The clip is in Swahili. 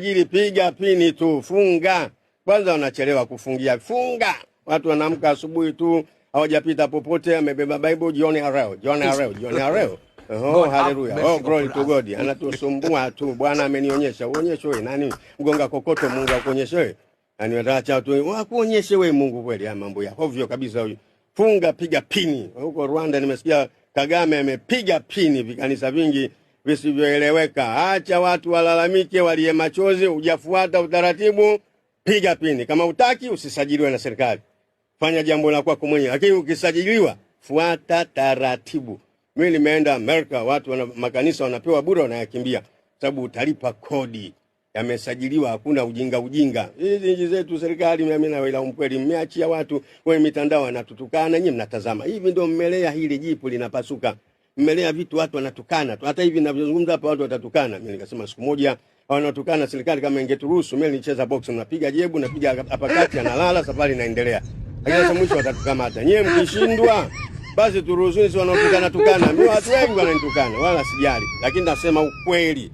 Jili piga pini tu, funga. Kwanza wanachelewa kufungia, funga. Watu wanaamka asubuhi tu, hawajapita popote, amebeba Bible, jioni hareo. Oh, haleluya. Oh, glory to God. Anatusumbua tu. Bwana amenionyesha. Uonyeshe wewe nani? Mgonga kokoto Mungu akuonyeshe wewe. Ani wataacha watu wakuonyeshe wewe Mungu kweli ya mambo ya ovyo kabisa huyu. Funga piga pini. Huko Rwanda nimesikia Kagame amepiga pini vikanisa vingi visivyoeleweka. Acha watu walalamike, walie machozi, hujafuata utaratibu, piga pini. Kama utaki usisajiliwe na serikali. Fanya jambo la kwako mwenyewe. Lakini ukisajiliwa, fuata taratibu. Mimi nimeenda Amerika, watu makanisa wanapewa bure wanayakimbia sababu utalipa kodi. Yamesajiliwa, hakuna ujinga. Hizi nchi zetu serikali mimi na wala mkweli mmeachia watu kwenye mitandao wanatutukana, nyinyi mnatazama. Hivi ndio mmelea hili jipu linapasuka. Mmelea vitu watu wanatukana. Hata hivi ninavyozungumza hapa watu watatukana. Mimi nikasema siku moja wanatukana serikali kama ingeturuhusu mimi nicheza box, napiga jebu, napiga hapa kati, analala, safari inaendelea. Lakini sasa mwisho watatukana hata. Nyewe mkishindwa basi turuhusuni, si wanatukana. Mimi watu wengi wananitukana wala sijali. Lakini nasema ukweli.